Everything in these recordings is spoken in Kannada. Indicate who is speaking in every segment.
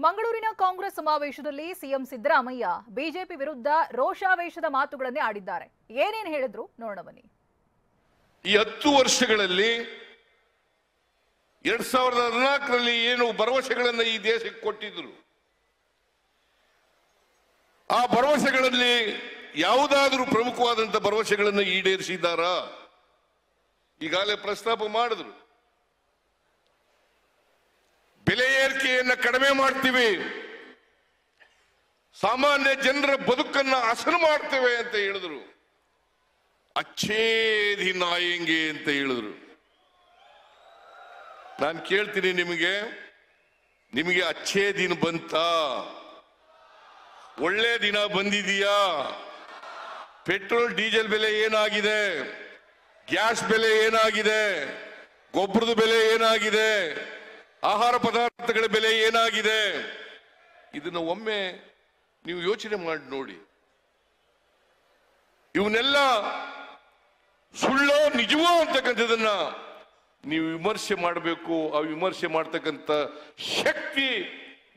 Speaker 1: ಮಂಗಳೂರಿನ ಕಾಂಗ್ರೆಸ್ ಸಮಾವೇಶದಲ್ಲಿ ಸಿಎಂ ಸಿದ್ದರಾಮಯ್ಯ ಬಿಜೆಪಿ ವಿರುದ್ಧ ರೋಷಾವೇಶದ ಮಾತುಗಳನ್ನೇ ಆಡಿದ್ದಾರೆ. ಏನೇನು ಹೇಳಿದ್ರು ನೋಡೋಣ ಬನ್ನಿ.
Speaker 2: ಈ 10 ವರ್ಷಗಳಲ್ಲಿ 2014ರಲ್ಲಿ ಏನು ಭರವಸೆಗಳನ್ನು ಈ ದೇಶಕ್ಕೆ ಕೊಟ್ಟಿದ್ರು, ಆ ಭರವಸೆಗಳಲ್ಲಿ ಯಾವುದಾದರೂ ಪ್ರಮುಖವಾದಂತಹ ಭರವಸೆಗಳನ್ನು ಈಡೇರಿಸಿದ್ದಾರಾ? ಈಗಾಗಲೇ ಪ್ರಸ್ತಾಪ ಮಾಡಿದ್ರು. ಬೆಲೆ ಏರಿಕೆಯನ್ನು ಕಡಿಮೆ ಮಾಡ್ತೀವಿ, ಸಾಮಾನ್ಯ ಜನರ ಬದುಕನ್ನು ಹಸನು ಮಾಡ್ತೇವೆ ಅಂತ ಹೇಳಿದ್ರು. ಅಚ್ಚೇ ದಿನ ಆಯಂಗೆ ಅಂತ ಹೇಳಿದ್ರು. ನಾನು ಕೇಳ್ತೀನಿ, ನಿಮಗೆ ಅಚ್ಚೇ ದಿನ ಬಂತಾ? ಒಳ್ಳೆ ದಿನ ಬಂದಿದೆಯಾ? ಪೆಟ್ರೋಲ್ ಡೀಸೆಲ್ ಬೆಲೆ ಏನಾಗಿದೆ? ಗ್ಯಾಸ್ ಬೆಲೆ ಏನಾಗಿದೆ? ಗೊಬ್ಬರದ ಬೆಲೆ ಏನಾಗಿದೆ? ಆಹಾರ ಪದಾರ್ಥಗಳ ಬೆಲೆ ಏನಾಗಿದೆ? ಇದನ್ನು ಒಮ್ಮೆ ನೀವು ಯೋಚನೆ ಮಾಡಿ ನೋಡಿ. ಇವನ್ನೆಲ್ಲ ಸುಳ್ಳೋ ನಿಜವೋ ಅಂತಕ್ಕಂಥದನ್ನ ನೀವು ವಿಮರ್ಶೆ ಮಾಡಬೇಕು. ಆ ವಿಮರ್ಶೆ ಮಾಡ್ತಕ್ಕಂಥ ಶಕ್ತಿ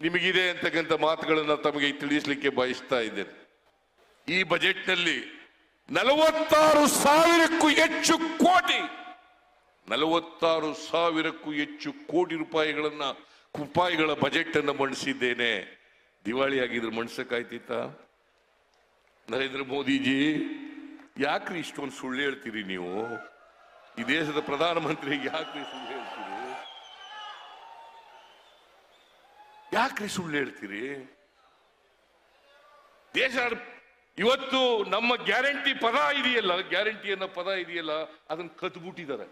Speaker 2: ನಿಮಗಿದೆ ಅಂತಕ್ಕಂಥ ಮಾತುಗಳನ್ನ ತಮಗೆ ತಿಳಿಸಲಿಕ್ಕೆ ಬಯಸ್ತಾ ಇದ್ದೇನೆ. ಈ ಬಜೆಟ್ನಲ್ಲಿ 46,000ಕ್ಕೂ ಹೆಚ್ಚು ಕೋಟಿ 46,000ಕ್ಕೂ ಹೆಚ್ಚು ಕೋಟಿ ರೂಪಾಯಿಗಳ ಬಜೆಟ್ ಅನ್ನು ಮಂಡಿಸಿದ್ದೇನೆ. ದಿವಾಳಿ ಆಗಿದ್ರೆ ಮಂಡಿಸಕ್ಕಾಯ್ತಿತ್ತ? ನರೇಂದ್ರ ಮೋದಿಜಿ, ಯಾಕ್ರಿ ಇಷ್ಟೊಂದು ಸುಳ್ಳು ಹೇಳ್ತೀರಿ ನೀವು? ಈ ದೇಶದ ಪ್ರಧಾನಮಂತ್ರಿಗೆ ಯಾಕ್ರಿ ಸುಳ್ಳು ಹೇಳ್ತೀರಿ? ಯಾಕ್ರಿ ಸುಳ್ಳು ಹೇಳ್ತೀರಿ? ದೇಶ ಇವತ್ತು ನಮ್ಮ ಗ್ಯಾರಂಟಿ ಗ್ಯಾರಂಟಿ ಅನ್ನೋ ಪದ ಇದೆಯಲ್ಲ, ಅದನ್ನು ಕಟ್ಬಿಟ್ಟಿದ್ದಾರೆ.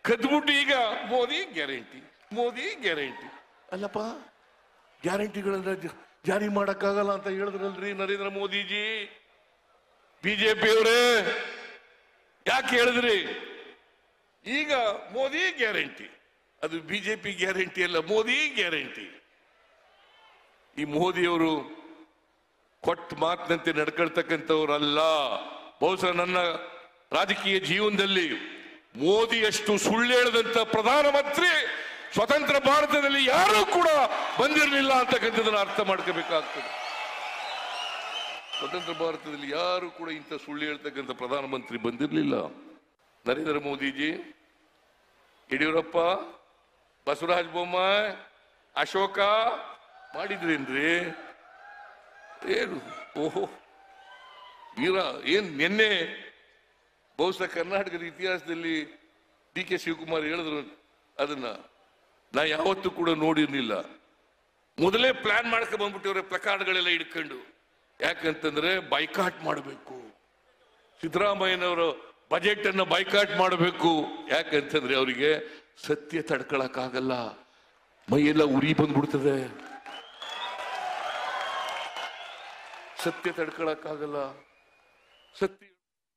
Speaker 2: ಕಟ್ಬಿಟ್ಟು ಈಗ ಮೋದಿ ಗ್ಯಾರಂಟಿ ಅಲ್ಲಪ್ಪ, ಗ್ಯಾರಂಟಿಗಳನ್ನ ಜಾರಿ ಮಾಡಕ್ಕಾಗಲ್ಲ ಅಂತ ಹೇಳಿದ್ರಲ್ರಿ ನರೇಂದ್ರ ಮೋದಿಜಿ. ಬಿಜೆಪಿಯವರೇ ಯಾಕೆ ಹೇಳಿದ್ರಿ? ಈಗ ಮೋದಿ ಗ್ಯಾರಂಟಿ, ಅದು ಬಿಜೆಪಿ ಗ್ಯಾರಂಟಿ ಅಲ್ಲ, ಮೋದಿ ಗ್ಯಾರಂಟಿ. ಈ ಮೋದಿಯವರು ಕೊಟ್ಟ ಮಾತಿನಂತೆ ನಡ್ಕೊಳ್ತಕ್ಕಂಥವ್ರಲ್ಲ. ಬಹುಶಃ ನನ್ನ ರಾಜಕೀಯ ಜೀವನದಲ್ಲಿ ಮೋದಿಯಷ್ಟು ಸುಳ್ಳು ಹೇಳದಂತ ಪ್ರಧಾನಮಂತ್ರಿ ಸ್ವತಂತ್ರ ಭಾರತದಲ್ಲಿ ಯಾರೂ ಕೂಡ ಬಂದಿರಲಿಲ್ಲ ಅಂತಕ್ಕಂಥದ್ದನ್ನ ಅರ್ಥ ಮಾಡ್ಕೋಬೇಕಾಗ್ತದೆ. ಸ್ವತಂತ್ರ ಭಾರತದಲ್ಲಿ ಯಾರು ಕೂಡ ಇಂಥ ಸುಳ್ಳು ಹೇಳ್ತಕ್ಕಂಥ ಪ್ರಧಾನಮಂತ್ರಿ ಬಂದಿರಲಿಲ್ಲ. ನರೇಂದ್ರ ಮೋದಿಜಿ, ಯಡಿಯೂರಪ್ಪ, ಬಸವರಾಜ ಬೊಮ್ಮಾಯಿ, ಅಶೋಕ ಮಾಡಿದ್ರೇನ್ರಿ? ಏನು ಓಹೋ ವೀರ, ಏನ್ ನಿನ್ನೆ ಬಹುಶಃ ಕರ್ನಾಟಕದ ಇತಿಹಾಸದಲ್ಲಿ ಡಿ ಕೆ ಶಿವಕುಮಾರ್ ಹೇಳಿದ್ರು, ಅದನ್ನ ನಾ ಯಾವತ್ತೂ ಕೂಡ ನೋಡಿರ್ಲಿಲ್ಲ. ಮೊದಲೇ ಪ್ಲಾನ್ ಮಾಡ್ಕೊಂಡು ಬಂದ್ಬಿಟ್ಟಿವ್ರೆ, ಪ್ಲಕಾರ್ಡ್ಗಳೆಲ್ಲ ಹಿಡ್ಕೊಂಡು. ಯಾಕಂತಂದ್ರೆ ಬೈಕಾಟ್ ಮಾಡಬೇಕು, ಸಿದ್ದರಾಮಯ್ಯನವರ ಬಜೆಟ್ ಅನ್ನ ಬೈಕಾಟ್ ಮಾಡಬೇಕು. ಯಾಕಂತಂದ್ರೆ ಅವರಿಗೆ ಸತ್ಯ ತಡ್ಕೊಳಕ್ಕಾಗಲ್ಲ, ಮೈಯೆಲ್ಲ ಉರಿ ಬಂದ್ಬಿಡ್ತದೆ. ಸತ್ಯ ತಡ್ಕೊಳಕ್ಕಾಗಲ್ಲ. ಸತ್ಯ